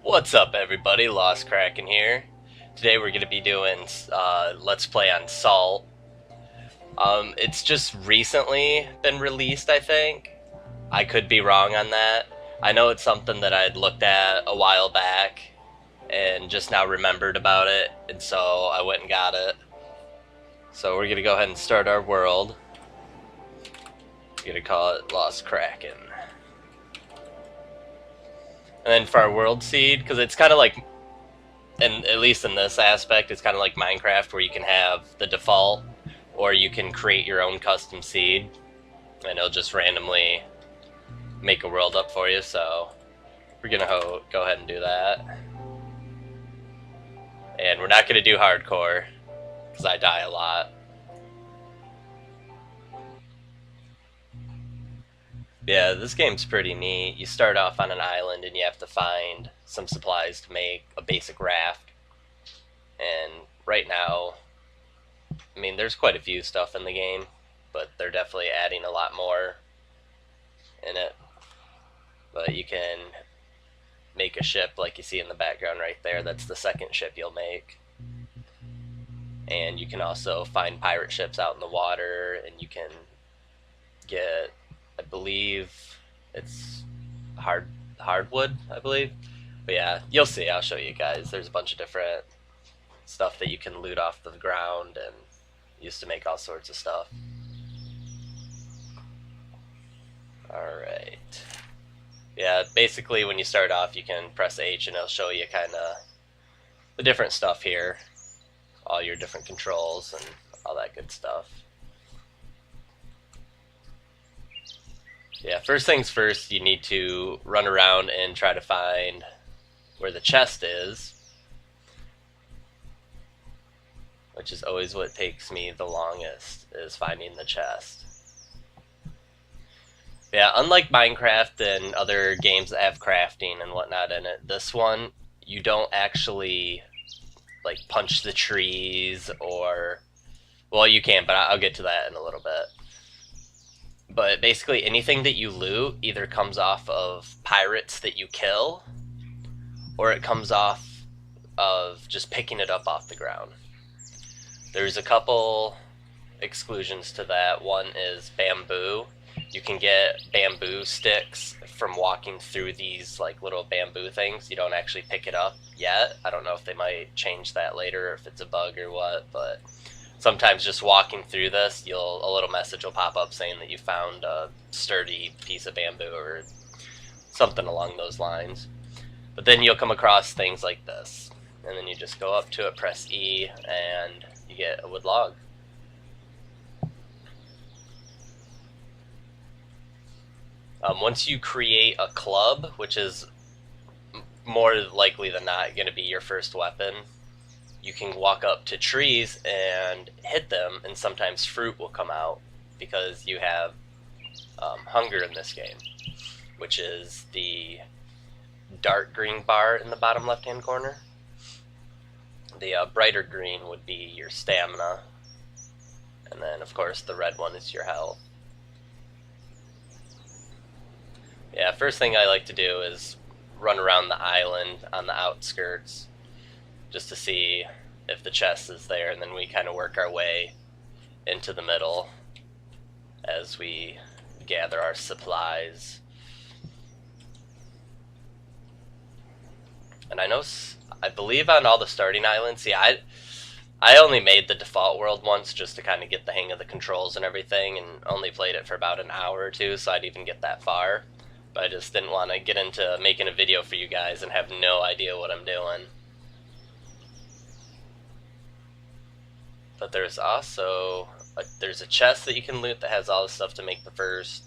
What's up, everybody? Lost Kraken here. Today we're going to be doing Let's Play on Salt. It's just recently been released, I think. I could be wrong on that. I know it's something that I'd looked at a while back and just now remembered about it, and so I went and got it. So we're going to go ahead and start our world. We're going to call it Lost Kraken. And then for our world seed, because it's kind of like, and at least in this aspect, it's kind of like Minecraft, where you can have the default, or you can create your own custom seed, and it'll just randomly make a world up for you. So we're gonna go ahead and do that, and we're not gonna do hardcore because I die a lot. Yeah, this game's pretty neat. You start off on an island and you have to find some supplies to make a basic raft. And right now, I mean, there's quite a few stuff in the game, but they're definitely adding a lot more in it. But you can make a ship like you see in the background right there. That's the second ship you'll make. And you can also find pirate ships out in the water, and you can get, I believe it's hardwood, I believe. But yeah, you'll see. I'll show you guys. There's a bunch of different stuff that you can loot off the ground and use to make all sorts of stuff. Alright. Yeah, basically when you start off you can press H and it'll show you kind of the different stuff here. All your different controls and all that good stuff. Yeah, first things first, you need to run around and try to find where the chest is, which is always what takes me the longest, is finding the chest. Yeah, unlike Minecraft and other games that have crafting and whatnot in it, this one, you don't actually like punch the trees or, well, you can, but I'll get to that in a little bit. But basically anything that you loot either comes off of pirates that you kill, or it comes off of just picking it up off the ground. There's a couple exclusions to that. One is bamboo. You can get bamboo sticks from walking through these like little bamboo things. You don't actually pick it up yet. I don't know if they might change that later or if it's a bug or what, but sometimes just walking through this, a little message will pop up saying that you found a sturdy piece of bamboo or something along those lines. But then you'll come across things like this, and then you just go up to it, press E, and you get a wood log. Once you create a club, which is more likely than not going to be your first weapon, you can walk up to trees and hit them, and sometimes fruit will come out because you have hunger in this game, which is the dark green bar in the bottom left hand corner. The brighter green would be your stamina, and then of course the red one is your health. Yeah, first thing I like to do is run around the island on the outskirts just to see if the chest is there, and then we kind of work our way into the middle as we gather our supplies. And I believe on all the starting islands, see, I only made the default world once just to kind of get the hang of the controls and everything, and only played it for about an hour or two, so I'd even get that far. But I just didn't want to get into making a video for you guys and have no idea what I'm doing. But there's also there's a chest that you can loot that has all the stuff to make the first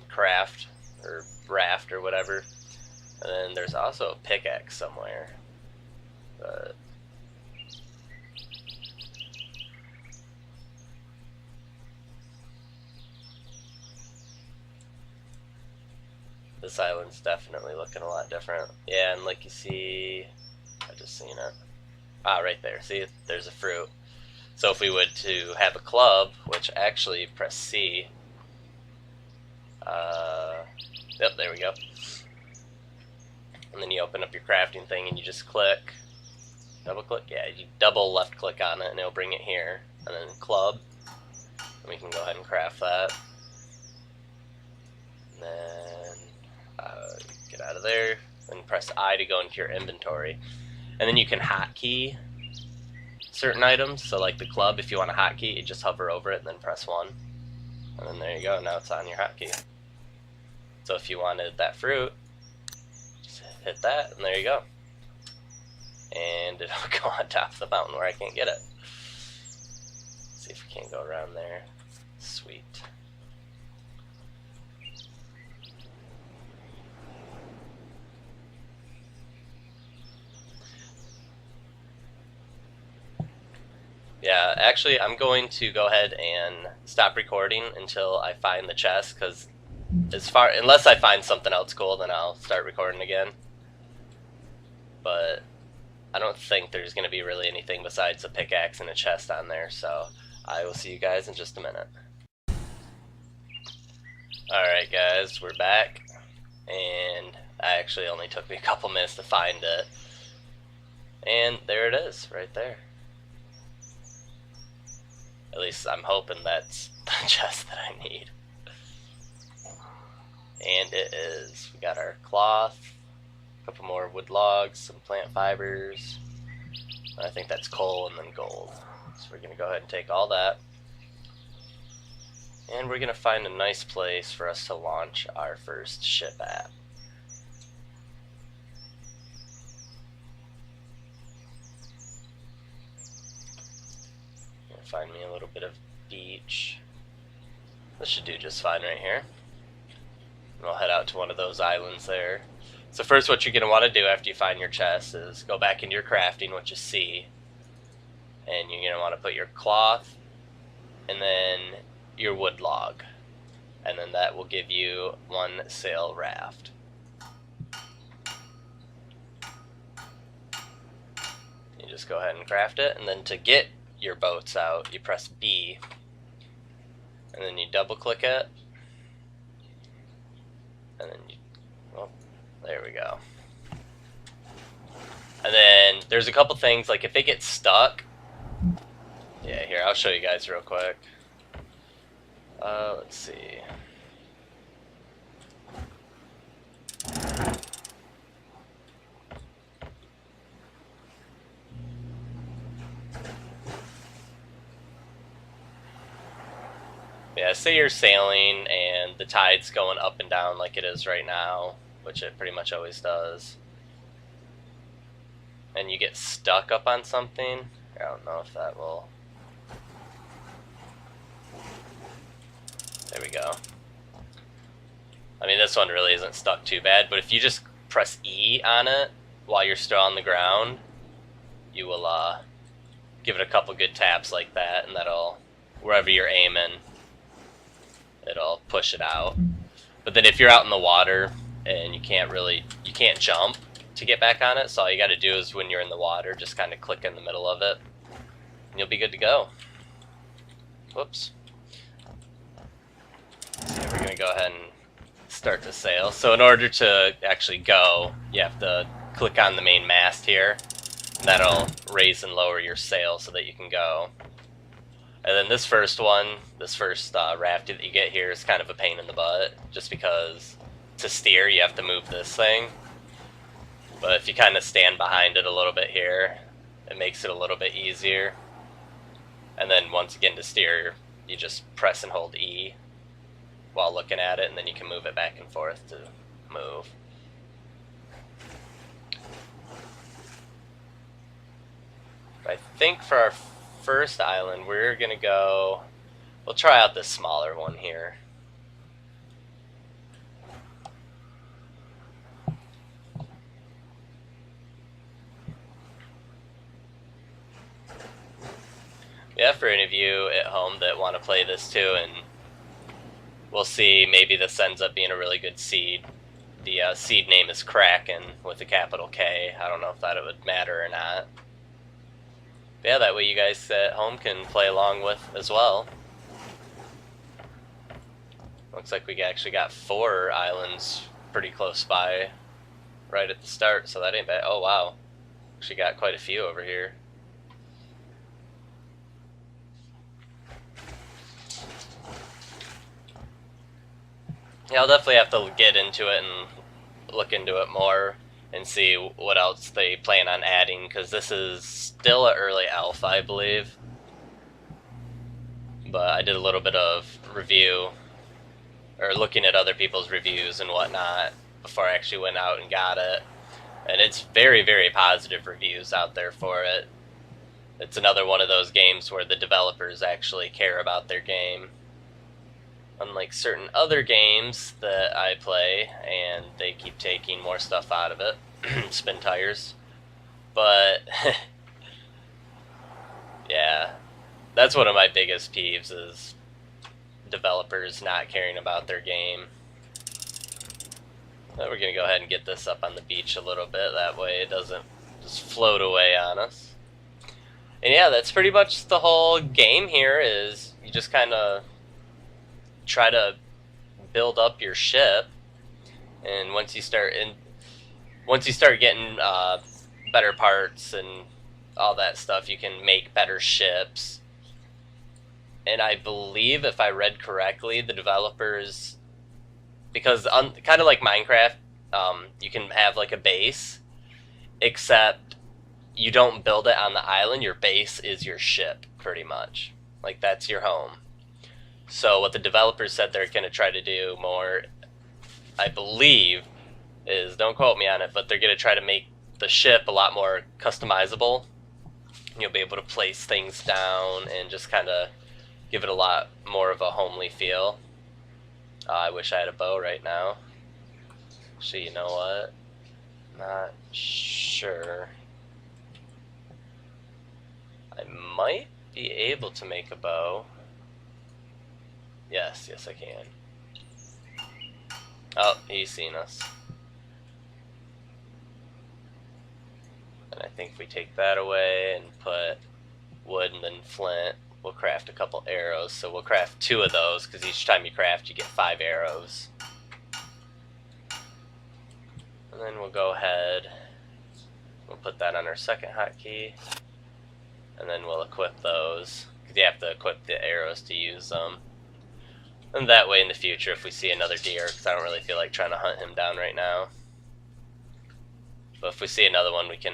craft or raft or whatever. And then there's also a pickaxe somewhere. But this island's definitely looking a lot different. Yeah, and like you see, I just seen it. Ah, right there. See, there's a fruit. So if we would to have a club, which actually press C, Yep, there we go. and then you open up your crafting thing and you just click, double click, yeah, you double left click on it and it'll bring it here, and then club, and we can go ahead and craft that. And then get out of there, and press I to go into your inventory, and then you can hotkey certain items. So like the club, if you want a hotkey, you just hover over it and then press 1, and then there you go, now it's on your hotkey. So if you wanted that fruit, just hit that, and there you go. And it'll go on top of the mountain where I can't get it. Let's see if we can't go around there. Sweet. Yeah, actually, I'm going to go ahead and stop recording until I find the chest, because unless I find something else cool, then I'll start recording again. But I don't think there's going to be really anything besides a pickaxe and a chest on there, so I will see you guys in just a minute. Alright guys, we're back, and it actually only took me a couple minutes to find it. And there it is, right there. At least I'm hoping that's the chest that I need. And it is. We got our cloth, a couple more wood logs, some plant fibers. I think that's coal and then gold. So we're going to go ahead and take all that. And we're going to find a nice place for us to launch our first ship at. Find me a little bit of beach. This should do just fine right here. And we'll head out to one of those islands there. So first, what you're going to want to do after you find your chest is go back into your crafting, which is C. And you're going to want to put your cloth and then your wood log. And then that will give you one sail raft. You just go ahead and craft it, and then to get your boats out, you press B, and then you double click it, and then you, well, there we go. And then there's a couple things, like if it gets stuck, yeah, here, I'll show you guys real quick. Let's see. Yeah, say you're sailing and the tide's going up and down like it is right now, which it pretty much always does, and you get stuck up on something. I don't know if that will... There we go. I mean, this one really isn't stuck too bad, but if you just press E on it while you're still on the ground, you will give it a couple good taps like that, and that'll, wherever you're aiming, it'll push it out. But then if you're out in the water and you can't jump to get back on it, so all you got to do is when you're in the water, just kind of click in the middle of it, and you'll be good to go. Whoops. So we're going to go ahead and start to sail. So in order to actually go, you have to click on the main mast here, and that'll raise and lower your sail so that you can go. And then this first raft that you get here is kind of a pain in the butt, just because to steer you have to move this thing. But if you kind of stand behind it a little bit here, it makes it a little bit easier. And then once again, to steer, you just press and hold E while looking at it, and then you can move it back and forth to move. I think for our first island, we're gonna go, we'll try out this smaller one here. Yeah, for any of you at home that want to play this too, and we'll see, maybe this ends up being a really good seed. The seed name is Kraken with a capital K. I don't know if that would matter or not. But yeah, that way you guys at home can play along with as well. Looks like we actually got 4 islands pretty close by. right at the start, so that ain't bad. Oh wow, actually got quite a few over here. Yeah, I'll definitely have to get into it and look into it more and see what else they plan on adding, because this is still an early alpha, I believe. But I did a little bit of review, or looking at other people's reviews and whatnot, before I actually went out and got it. And it's very, very positive reviews out there for it. It's another one of those games where the developers actually care about their game. Unlike certain other games that I play, and they keep taking more stuff out of it. Spin tires. But, yeah, that's one of my biggest peeves, is developers not caring about their game. We're going to go ahead and get this up on the beach a little bit, that way it doesn't just float away on us. And yeah, that's pretty much the whole game here, is you just kind of try to build up your ship, and once you start getting better parts and all that stuff, you can make better ships. And I believe, if I read correctly, the developers, because kind of like Minecraft, you can have like a base, except you don't build it on the island. Your base is your ship, pretty much. Like, that's your home. So what the developers said they're going to try to do more, I believe, is, don't quote me on it, but they're going to try to make the ship a lot more customizable. You'll be able to place things down and just kind of give it a lot more of a homely feel. I wish I had a bow right now. Actually, you know what? Not sure. I might be able to make a bow. Yes, I can. Oh, he's seen us. And I think if we take that away and put wood and then flint, we'll craft a couple arrows. So we'll craft 2 of those, because each time you craft, you get 5 arrows. And then we'll go ahead, we'll put that on our second hotkey, and then we'll equip those, because you have to equip the arrows to use them. And that way in the future, if we see another deer, because I don't really feel like trying to hunt him down right now, but if we see another one, we can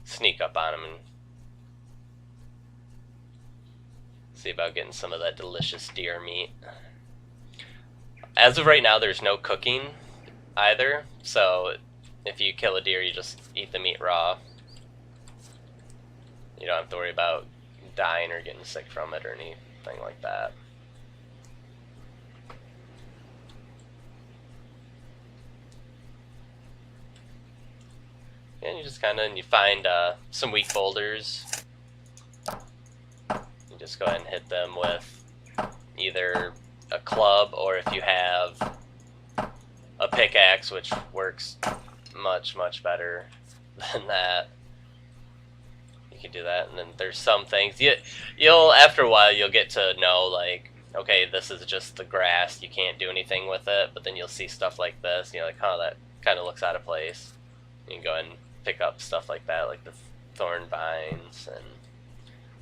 sneak up on him and see about getting some of that delicious deer meat. As of right now, there's no cooking either, so if you kill a deer, you just eat the meat raw. You don't have to worry about dying or getting sick from it or anything like that. And you just kind of, you find some weak boulders. You just go ahead and hit them with either a club, or if you have a pickaxe, which works much, much better than that, you can do that. And then there's some things, you'll after a while, you'll get to know, like, okay, this is just the grass, you can't do anything with it, but then you'll see stuff like this, and you're like, oh, that kind of looks out of place. You can go ahead and pick up stuff like that, like the thorn vines, and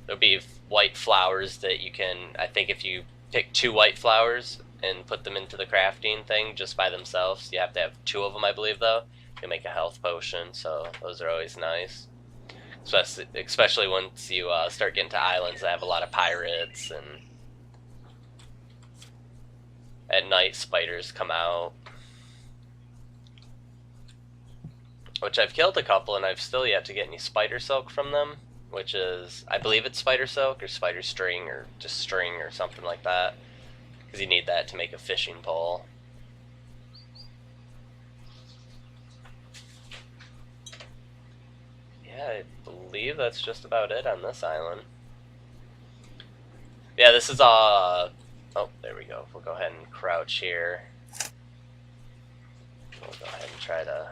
there'll be white flowers that you can, I think if you pick 2 white flowers and put them into the crafting thing just by themselves, you have to have 2 of them, I believe, though, you'll make a health potion, so those are always nice. Especially once you start getting to islands that have a lot of pirates, and at night spiders come out. Which I've killed a couple, and I've still yet to get any spider silk from them, which is, I believe it's spider silk or spider string or just string or something like that, because you need that to make a fishing pole. Yeah, I believe that's just about it on this island. Yeah, this is oh, there we go. We'll go ahead and crouch here. We'll go ahead and try to...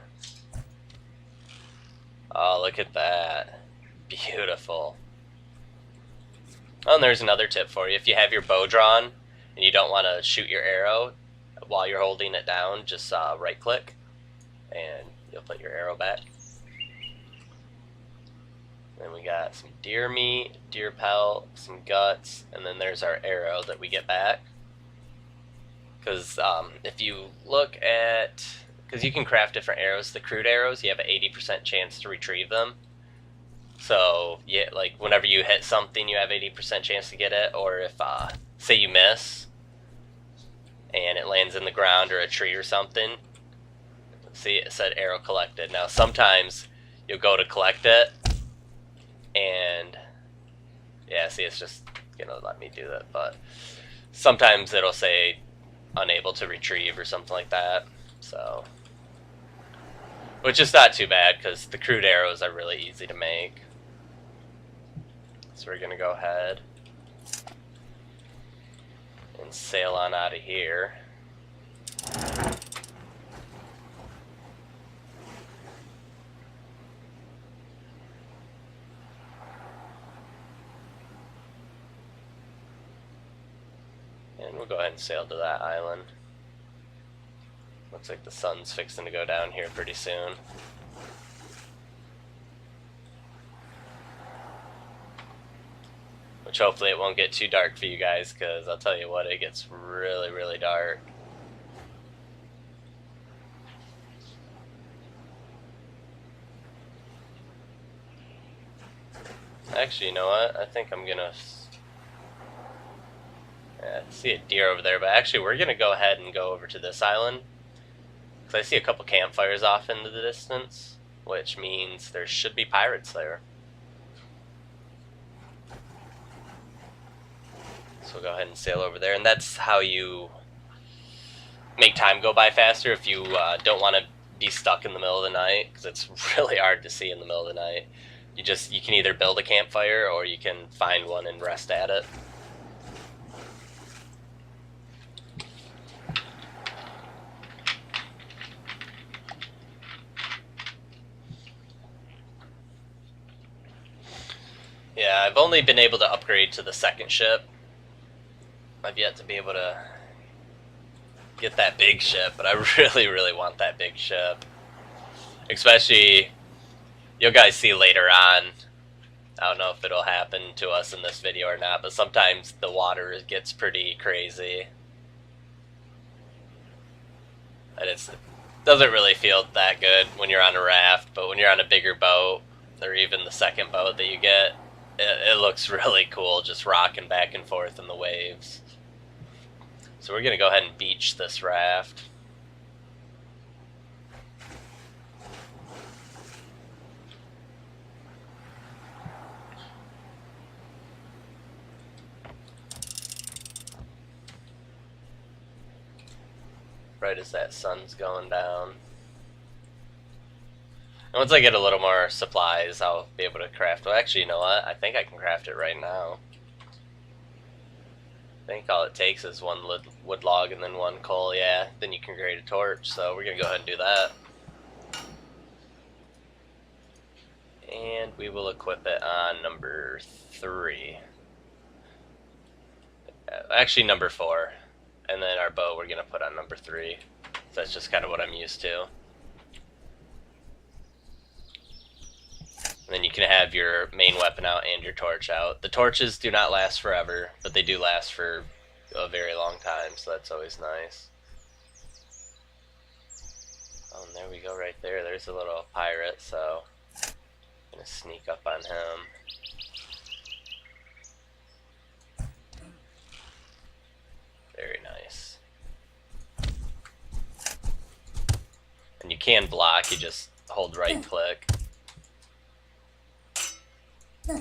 Oh, look at that. Beautiful. Oh, and there's another tip for you. If you have your bow drawn and you don't want to shoot your arrow while you're holding it down, just right click and you'll put your arrow back. Then we got some deer meat, deer pelt, some guts, and then there's our arrow that we get back. Because if you look at, because you can craft different arrows, the crude arrows, you have an 80% chance to retrieve them. So yeah, like whenever you hit something, you have 80% chance to get it. Or if say you miss and it lands in the ground or a tree or something, see it said arrow collected. Now sometimes you'll go to collect it, and yeah, see, it's just gonna let me do that, but sometimes it'll say unable to retrieve or something like that. So, which is not too bad because the crude arrows are really easy to make. So we're gonna go ahead and sail on out of here. And we'll go ahead and sail to that island. Looks like the sun's fixing to go down here pretty soon. Which hopefully it won't get too dark for you guys, because I'll tell you what, it gets really, really dark. Actually, you know what? I think I'm gonna... Yeah, I see a deer over there, but actually we're gonna go ahead and go over to this island. Because I see a couple campfires off into the distance, which means there should be pirates there. So we'll go ahead and sail over there, and that's how you make time go by faster if you don't want to be stuck in the middle of the night, because it's really hard to see in the middle of the night. You can either build a campfire or you can find one and rest at it. Yeah, I've only been able to upgrade to the second ship. I've yet to be able to get that big ship, but I really, really want that big ship. Especially, you'll guys see later on, I don't know if it'll happen to us in this video or not, but sometimes the water gets pretty crazy. And it doesn't really feel that good when you're on a raft, but when you're on a bigger boat, or even the second boat that you get, it looks really cool just rocking back and forth in the waves. So we're going to go ahead and beach this raft. Right as that sun's going down. And once I get a little more supplies, I'll be able to craft. Well, actually, you know what? I think I can craft it right now. I think all it takes is one wood log and then one coal, yeah. Then you can create a torch, so we're going to go ahead and do that. And we will equip it on number 3. Actually, number 4. And then our bow we're going to put on number 3. So that's just kind of what I'm used to. And then you can have your main weapon out and your torch out. The torches do not last forever, but they do last for a very long time, so that's always nice. Oh, and there we go right there. There's a little pirate, so I'm going to sneak up on him. Very nice. And you can block, you just hold right click.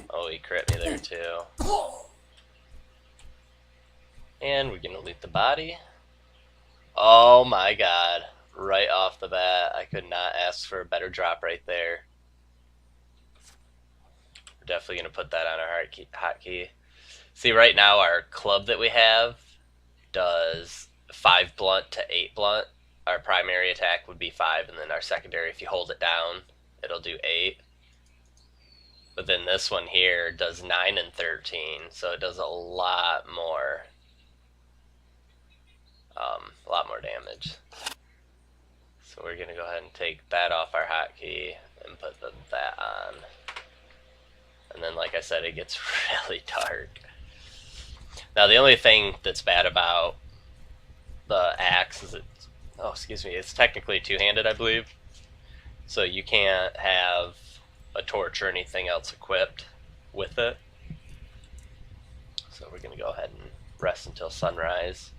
Oh, he crit me there too. And we're gonna loot the body. Oh my god. Right off the bat, I could not ask for a better drop right there. We're definitely gonna put that on our hotkey. See, right now our club that we have does 5 blunt to 8 blunt. Our primary attack would be 5, and then our secondary, if you hold it down, it'll do 8. But then this one here does 9 and 13, so it does a lot more damage. So we're going to go ahead and take that off our hotkey and put that on. And then, like I said, it gets really dark. Now, the only thing that's bad about the axe is it's technically two-handed, I believe. So you can't have a torch or anything else equipped with it. So we're going to go ahead and rest until sunrise.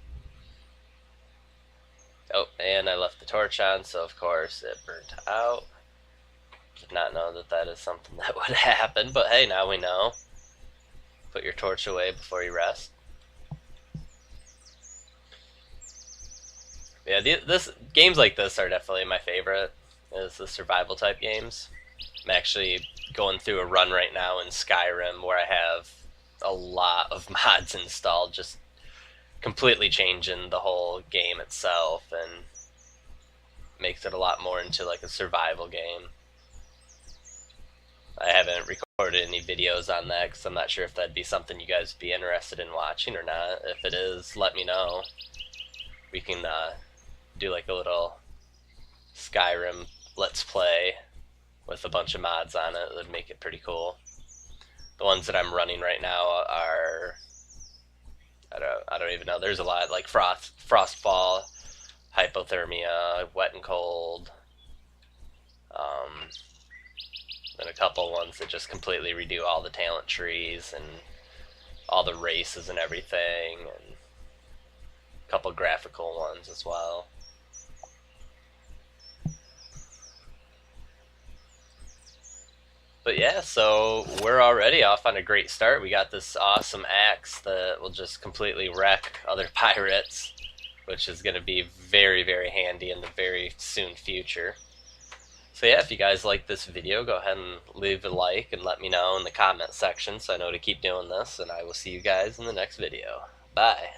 Oh, and I left the torch on, so of course it burnt out. Did not know that that is something that would happen, but hey, now we know. Put your torch away before you rest. Yeah, games like this are definitely my favorite, is the survival type games. I'm actually going through a run right now in Skyrim where I have a lot of mods installed, just completely changing the whole game itself and makes it a lot more into like a survival game. I haven't recorded any videos on that because I'm not sure if that'd be something you guys would be interested in watching or not. If it is, let me know. We can do like a little Skyrim Let's Play with a bunch of mods on it. That would make it pretty cool. The ones that I'm running right now are I don't even know. There's a lot like frostfall, hypothermia, wet and cold, and a couple ones that just completely redo all the talent trees and all the races and everything, and a couple graphical ones as well. But yeah, so we're already off on a great start. We got this awesome axe that will just completely wreck other pirates, which is going to be very, very handy in the very soon future. So yeah, if you guys like this video, go ahead and leave a like and let me know in the comment section so I know to keep doing this, and I will see you guys in the next video. Bye.